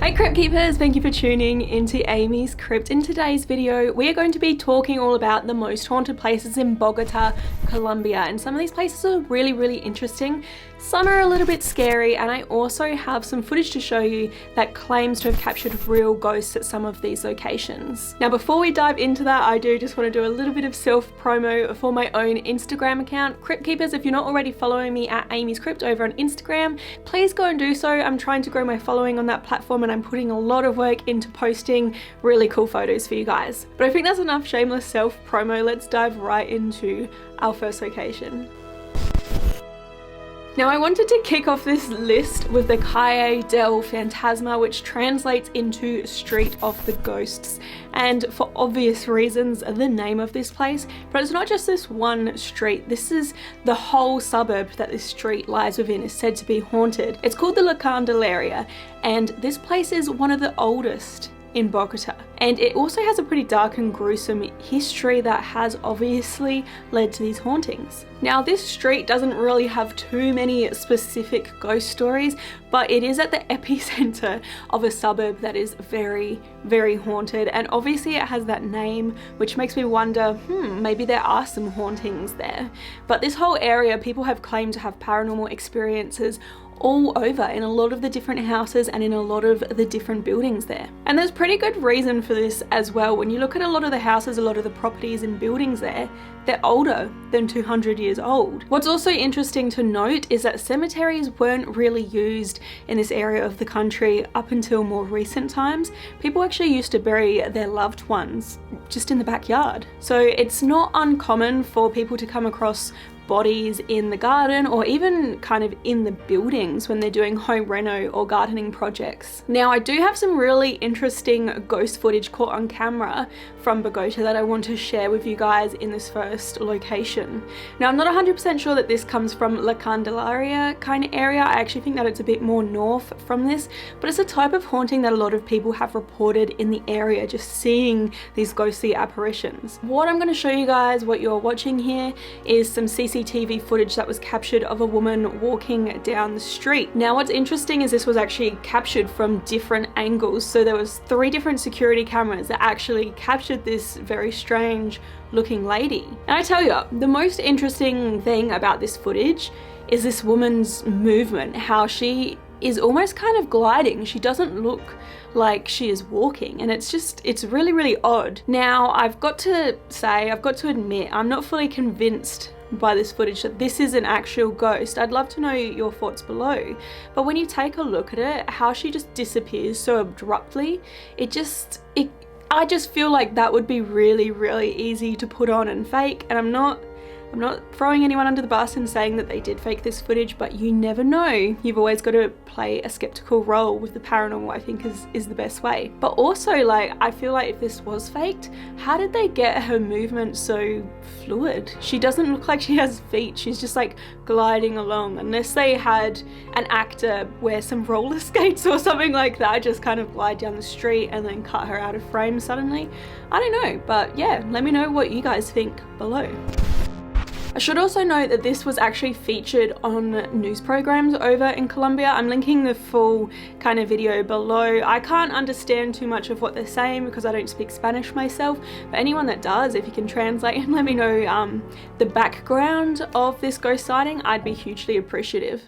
Hi Crypt Keepers, thank you for tuning into AmysCrypt. In today's video, we are going to be talking all about the most haunted places in Bogota, Colombia. And some of these places are really interesting. Some are a little bit scary, and I also have some footage to show you that claims to have captured real ghosts at some of these locations. Now, before we dive into that, I do just want to do a little bit of self-promo for my own Instagram account. Crypt Keepers, if you're not already following me at AmysCrypt over on Instagram, please go and do so. I'm trying to grow my following on that platform, and I'm putting a lot of work into posting really cool photos for you guys. But I think that's enough shameless self-promo. Let's dive right into our first location. Now, I wanted to kick off this list with the CAI del Fantasma, which translates into Street of the Ghosts. And for obvious reasons, the name of this place, but it's not just this one street. This is the whole suburb that this street lies within is said to be haunted. It's called the La Candelaria, and this place is one of the oldest in Bogota. And it also has a pretty dark and gruesome history that has obviously led to these hauntings. Now, this street doesn't really have too many specific ghost stories, but it is at the epicenter of a suburb that is very haunted. And obviously it has that name, which makes me wonder, maybe there are some hauntings there. But this whole area, people have claimed to have paranormal experiences all over in a lot of the different houses and in a lot of the different buildings there. And there's pretty good reason for this as well. When you look at a lot of the houses, a lot of the properties and buildings there, they're older than 200 years old. What's also interesting to note is that cemeteries weren't really used in this area of the country up until more recent times. People actually used to bury their loved ones just in the backyard. So it's not uncommon for people to come across bodies in the garden or even kind of in the buildings when they're doing home reno or gardening projects. Now, I do have some really interesting ghost footage caught on camera from Bogota that I want to share with you guys in this first location. Now, I'm not 100% sure that this comes from La Candelaria kind of area. I actually think that it's a bit more north from this, but it's a type of haunting that a lot of people have reported in the area, just seeing these ghostly apparitions. What I'm going to show you guys, what you're watching here, is some CCTV footage that was captured of a woman walking down the street. Now, what's interesting is this was actually captured from different angles. So there was 3 different security cameras that actually captured this very strange looking lady. And I tell you, the most interesting thing about this footage is this woman's movement, how she is almost kind of gliding. She doesn't look like she is walking, and it's really odd. Now, I've got to admit, I'm not fully convinced by this footage that this is an actual ghost. I'd love to know your thoughts below. But when you take a look at it, how she just disappears so abruptly, I just feel like that would be really easy to put on and fake. And I'm not throwing anyone under the bus and saying that they did fake this footage, but you never know. You've always got to play a skeptical role with the paranormal, I think is the best way. But also, like, I feel like if this was faked, how did they get her movement so fluid? She doesn't look like she has feet. She's just like gliding along, unless they had an actor wear some roller skates or something like that, just kind of glide down the street and then cut her out of frame suddenly. I don't know, but yeah, let me know what you guys think below. I should also note that this was actually featured on news programs over in Colombia. I'm linking the full kind of video below. I can't understand too much of what they're saying because I don't speak Spanish myself, but anyone that does, if you can translate and let me know the background of this ghost sighting, I'd be hugely appreciative.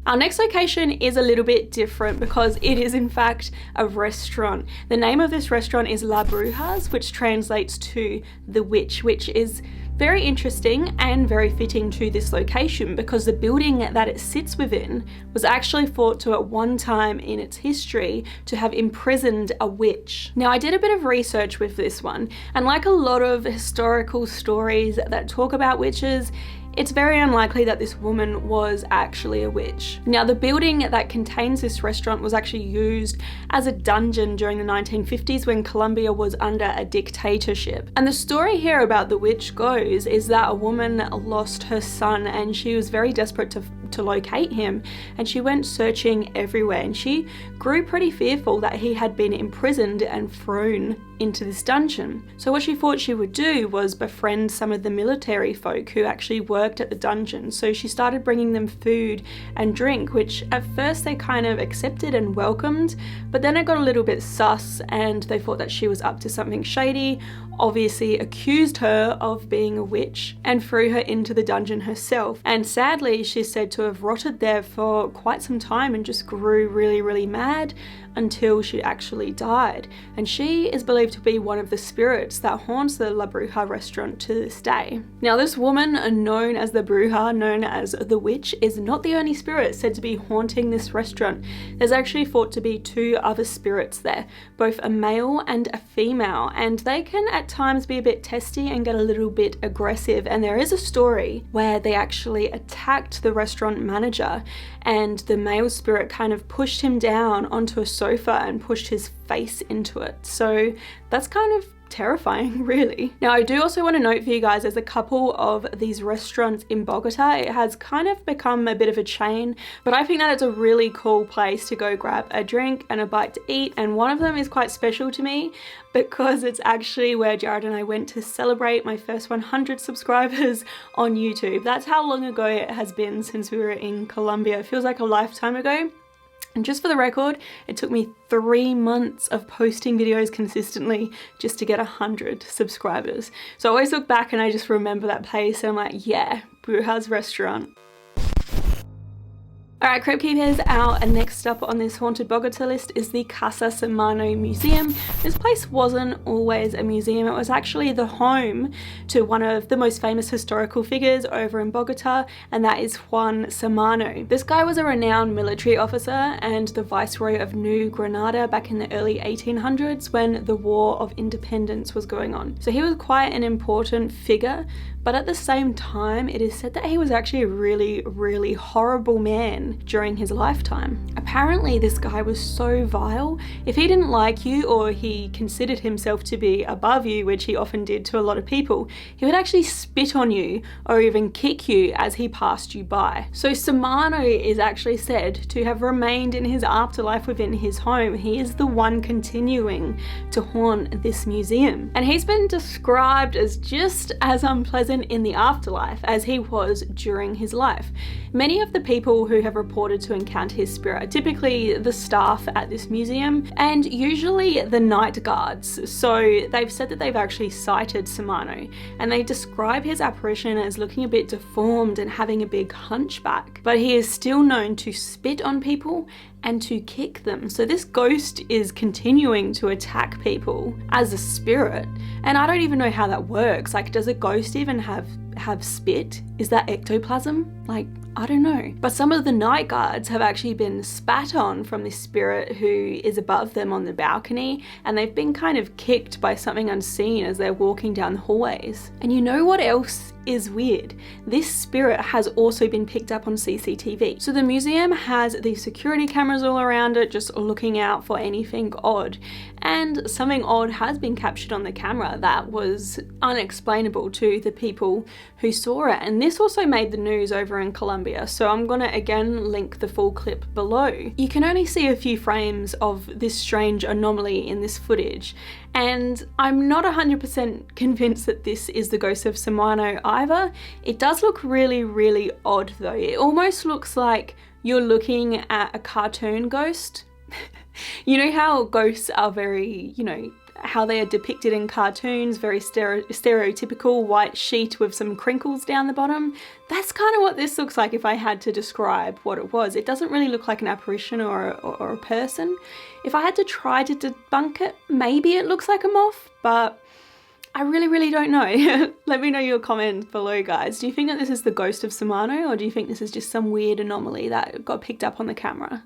Our next location is a little bit different because it is in fact a restaurant. The name of this restaurant is La Brujas, which translates to the witch, which is very interesting and very fitting to this location because the building that it sits within was actually thought to at one time in its history to have imprisoned a witch. Now, I did a bit of research with this one, and like a lot of historical stories that talk about witches, it's very unlikely that this woman was actually a witch. Now, the building that contains this restaurant was actually used as a dungeon during the 1950s when Colombia was under a dictatorship. And the story here about the witch goes is that a woman lost her son and she was very desperate to to locate him, and she went searching everywhere, and she grew pretty fearful that he had been imprisoned and thrown into this dungeon. So what she thought she would do was befriend some of the military folk who actually worked at the dungeon. So she started bringing them food and drink, which at first they kind of accepted and welcomed, but then it got a little bit sus and they thought that she was up to something shady, obviously accused her of being a witch and threw her into the dungeon herself. And sadly, she's said to have rotted there for quite some time and just grew really, really mad until she actually died. And she is believed to be one of the spirits that haunts the La Bruja restaurant to this day. Now, this woman, known as the Bruja, known as the witch, is not the only spirit said to be haunting this restaurant. There's actually thought to be 2 other spirits there, both a male and a female, and they can at times be a bit testy and get a little bit aggressive. And there is a story where they actually attacked the restaurant manager, and the male spirit kind of pushed him down onto a sofa and pushed his face into it. So that's kind of terrifying, really. Now, I do also want to note for you guys, there's a couple of these restaurants in Bogota. It has kind of become a bit of a chain, but I think that it's a really cool place to go grab a drink and a bite to eat. And one of them is quite special to me because it's actually where Jared and I went to celebrate my first 100 subscribers on YouTube. That's how long ago it has been since we were in Colombia. It feels like a lifetime ago. And just for the record, it took me 3 months of posting videos consistently just to get 100 subscribers. So I always look back and I just remember that place and I'm like, yeah, Bruja's restaurant. Alright, Crypt Keepers, our next up on this haunted Bogota list is the Casa San Miguel Museum. This place wasn't always a museum, it was actually the home to one of the most famous historical figures over in Bogota, and that is Juan Samano. This guy was a renowned military officer and the Viceroy of New Granada back in the early 1800s when the War of Independence was going on. So he was quite an important figure, but at the same time, it is said that he was actually a really, really horrible man during his lifetime. Apparently, this guy was so vile, if he didn't like you or he considered himself to be above you, which he often did to a lot of people, he would actually spit on you or even kick you as he passed you by. So Samano is actually said to have remained in his afterlife within his home. He is the one continuing to haunt this museum. And he's been described as just as unpleasant in the afterlife as he was during his life. Many of the people who have reported to encounter his spirit are typically the staff at this museum and usually the night guards. So they've said that they've actually sighted Samano, and they describe his apparition as looking a bit deformed and having a big hunchback, but he is still known to spit on people and to kick them. So this ghost is continuing to attack people as a spirit, and I don't even know how that works. Like, does a ghost even have spit? Is that ectoplasm? Like, I don't know. But some of the night guards have actually been spat on from this spirit who is above them on the balcony, and they've been kind of kicked by something unseen as they're walking down the hallways. And you know what else is weird? This spirit has also been picked up on CCTV. So the museum has these security cameras all around it, just looking out for anything odd. And something odd has been captured on the camera that was unexplainable to the people who saw it. And this also made the news over in Colombia. So I'm gonna again link the full clip below. You can only see a few frames of this strange anomaly in this footage. And I'm not 100% convinced that this is the ghost of Samano either. It does look really, really odd though. It almost looks like you're looking at a cartoon ghost. You know how ghosts are very, how they are depicted in cartoons, very stereotypical white sheet with some crinkles down the bottom? That's kind of what this looks like if I had to describe what it was. It doesn't really look like an apparition or a person. If I had to try to debunk it, maybe it looks like a moth, but I really, really don't know. Let me know your comments below, guys. Do you think that this is the ghost of Samano, or do you think this is just some weird anomaly that got picked up on the camera?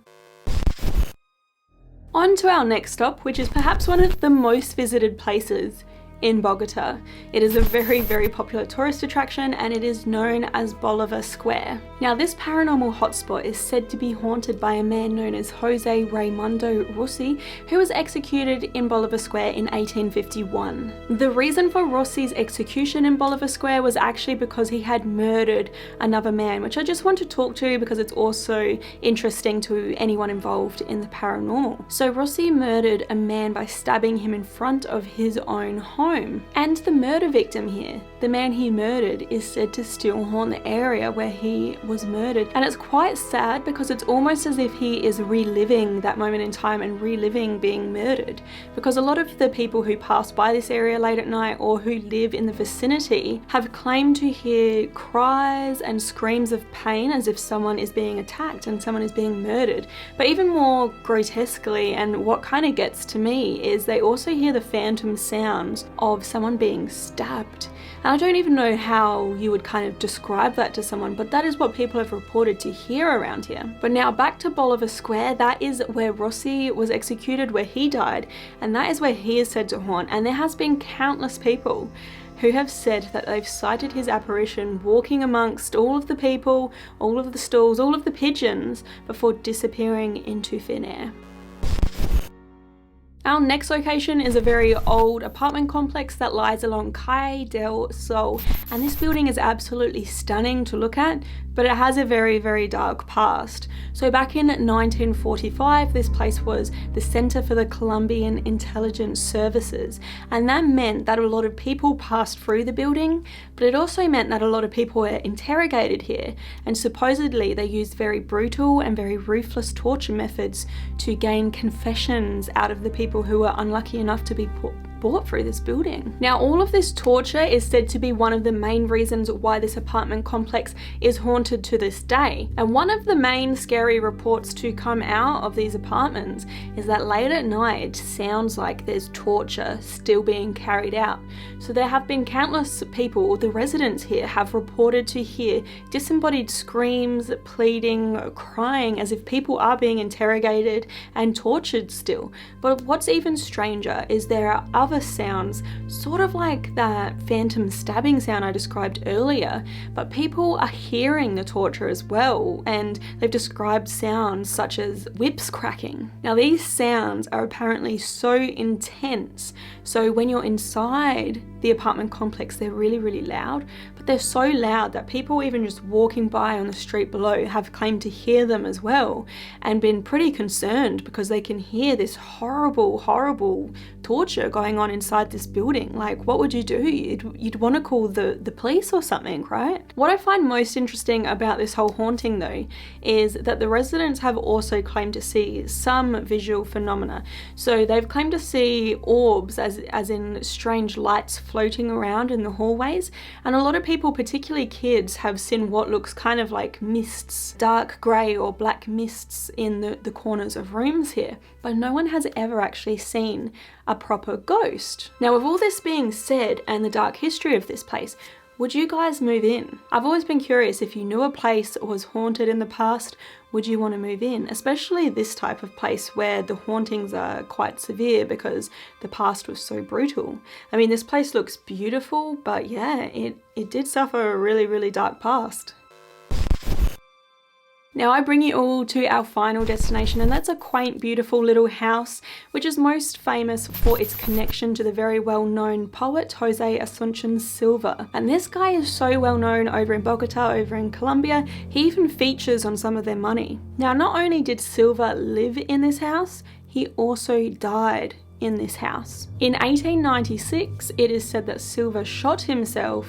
On to our next stop, which is perhaps one of the most visited places in Bogota. It is a very, very popular tourist attraction, and it is known as Bolivar Square. Now, this paranormal hotspot is said to be haunted by a man known as Jose Raimundo Rossi, who was executed in Bolivar Square in 1851. The reason for Rossi's execution in Bolivar Square was actually because he had murdered another man, which I just want to talk to because it's also interesting to anyone involved in the paranormal. So Rossi murdered a man by stabbing him in front of his own home. And the murder victim here, the man he murdered, is said to still haunt the area where he was murdered. And it's quite sad because it's almost as if he is reliving that moment in time and reliving being murdered. Because a lot of the people who pass by this area late at night or who live in the vicinity have claimed to hear cries and screams of pain as if someone is being attacked and someone is being murdered. But even more grotesquely, and what kind of gets to me, is they also hear the phantom sounds of someone being stabbed. And I don't even know how you would kind of describe that to someone, but that is what people have reported to hear around here. But now back to Bolivar Square, that is where Rossi was executed, where he died, and that is where he is said to haunt. And there has been countless people who have said that they've sighted his apparition walking amongst all of the people, all of the stalls, all of the pigeons, before disappearing into thin air. Our next location is a very old apartment complex that lies along CAI del Sol, and this building is absolutely stunning to look at, but it has a very, very dark past. So back in 1945, this place was the Center for the Colombian Intelligence Services, and that meant that a lot of people passed through the building, but it also meant that a lot of people were interrogated here, and supposedly they used very brutal and very ruthless torture methods to gain confessions out of the people who were unlucky enough to be brought through this building. Now, all of this torture is said to be one of the main reasons why this apartment complex is haunted to this day. And one of the main scary reports to come out of these apartments is that late at night it sounds like there's torture still being carried out. So there have been countless people, the residents here, have reported to hear disembodied screams, pleading, crying, as if people are being interrogated and tortured still. But what's even stranger is there are other sounds, sort of like that phantom stabbing sound I described earlier, but people are hearing the torture as well, and they've described sounds such as whips cracking. Now, these sounds are apparently so intense, so when you're inside the apartment complex, they're really, really loud, but they're so loud that people even just walking by on the street below have claimed to hear them as well, and been pretty concerned because they can hear this horrible, horrible torture going on inside this building. Like, what would you do? You'd want to call the police or something, right? What I find most interesting about this whole haunting though is that the residents have also claimed to see some visual phenomena. So they've claimed to see orbs, as in strange lights floating around in the hallways, and a lot of people, particularly kids, have seen what looks kind of like mists, dark grey or black mists in the corners of rooms here, but no one has ever actually seen a proper ghost. Now, with all this being said and the dark history of this place, would you guys move in? I've always been curious, if you knew a place was haunted in the past, would you want to move in? Especially this type of place where the hauntings are quite severe because the past was so brutal. I mean, this place looks beautiful, but yeah, it did suffer a really, really dark past. Now I bring you all to our final destination, and that's a quaint, beautiful little house, which is most famous for its connection to the very well-known poet Jose Asuncion Silva. And this guy is so well known over in Bogota, over in Colombia, he even features on some of their money. Now, not only did Silva live in this house, he also died in this house. In 1896, it is said that Silva shot himself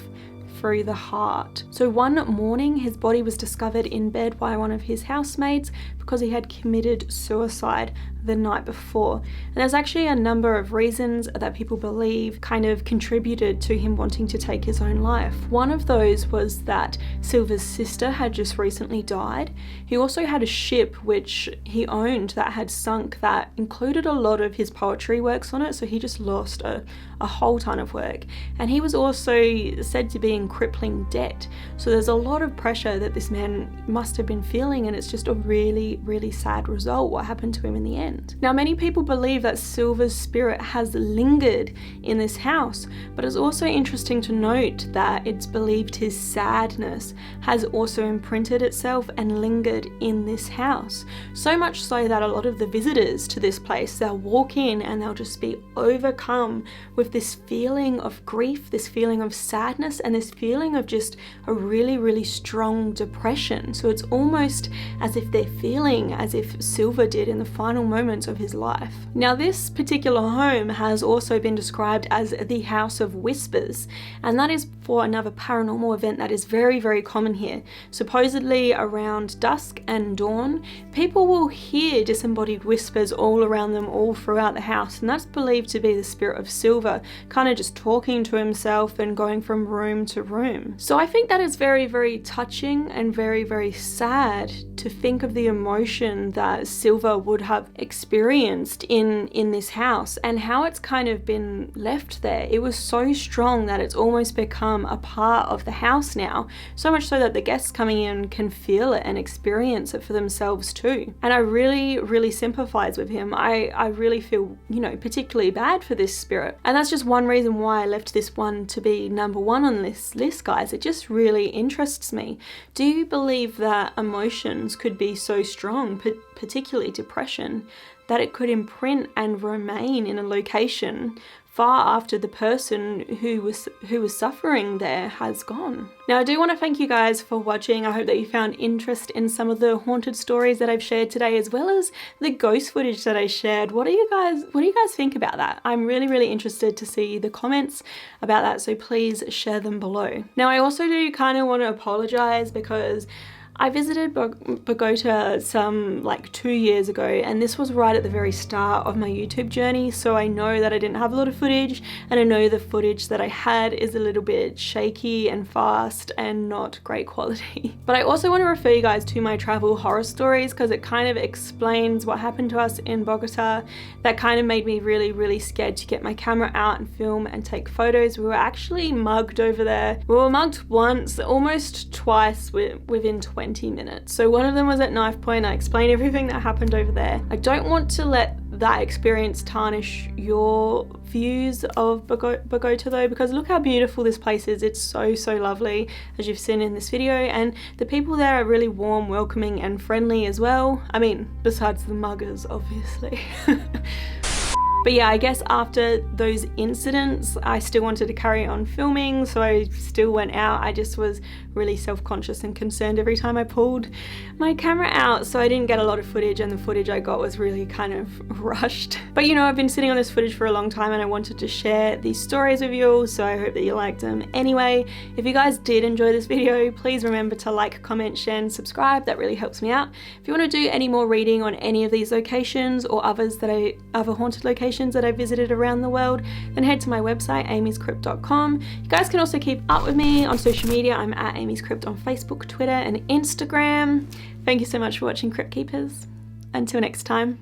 through the heart. So one morning his body was discovered in bed by one of his housemates because he had committed suicide the night before. And there's actually a number of reasons that people believe kind of contributed to him wanting to take his own life. One of those was that Silva's sister had just recently died. He also had a ship which he owned that had sunk that included a lot of his poetry works on it, so he just lost a whole ton of work. And he was also said to be in crippling debt. So there's a lot of pressure that this man must have been feeling, and it's just a really, really sad result what happened to him in the end. happened. Now, many people believe that Silver's spirit has lingered in this house, but it's also interesting to note that it's believed his sadness has also imprinted itself and lingered in this house. So much so that a lot of the visitors to this place, they'll walk in and they'll just be overcome with this feeling of grief, this feeling of sadness, and this feeling of just a really, really strong depression. So it's almost as if they're feeling as if Silver did in the final moments of his life. Now, this particular home has also been described as the House of Whispers, and that is for another paranormal event that is very, very common here. Supposedly around dusk and dawn, people will hear disembodied whispers all around them, all throughout the house, and that's believed to be the spirit of Silver, kind of just talking to himself and going from room to room. So I think that is very, very touching and very, very sad to think of the emotion that Silver would have experienced in this house and how it's kind of been left there. It was so strong that it's almost become a part of the house now, so much so that the guests coming in can feel it and experience it for themselves too. And I really, really sympathize with him. I really feel, you know, particularly bad for this spirit. And that's just one reason why I left this one to be number one on this list, guys. It just really interests me. Do you believe that emotions could be so strong, particularly depression, that it could imprint and remain in a location far after the person who was suffering there has gone? Now, I do want to thank you guys for watching. I hope that you found interest in some of the haunted stories that I've shared today, as well as the ghost footage that I shared. What do you guys think about that? I'm really, really interested to see the comments about that, so please share them below. Now, I also do kind of want to apologize because I visited Bogota some like 2 years ago, and this was right at the very start of my YouTube journey, so I know that I didn't have a lot of footage, and I know the footage that I had is a little bit shaky and fast and not great quality. But I also want to refer you guys to my travel horror stories because it kind of explains what happened to us in Bogota. That kind of made me really, really scared to get my camera out and film and take photos. We were actually mugged over there. We were mugged once, almost twice within 20 minutes. So one of them was at knife point. I explained everything that happened over there. I don't want to let that experience tarnish your views of Bogota though, because look how beautiful this place is. It's so, so lovely, as you've seen in this video, and the people there are really warm, welcoming and friendly as well. I mean, besides the muggers, obviously. But yeah, I guess after those incidents, I still wanted to carry on filming, so I still went out. I just was really self-conscious and concerned every time I pulled my camera out, so I didn't get a lot of footage, and the footage I got was really kind of rushed. But you know, I've been sitting on this footage for a long time and I wanted to share these stories with you all, so I hope that you liked them. Anyway, if you guys did enjoy this video, please remember to like, comment, share and subscribe. That really helps me out. If you want to do any more reading on any of these locations or other haunted locations that I visited around the world, then head to my website, AmysCrypt.com. You guys can also keep up with me on social media. I'm at AmysCrypt on Facebook, Twitter and Instagram. Thank you so much for watching, Crypt Keepers. Until next time.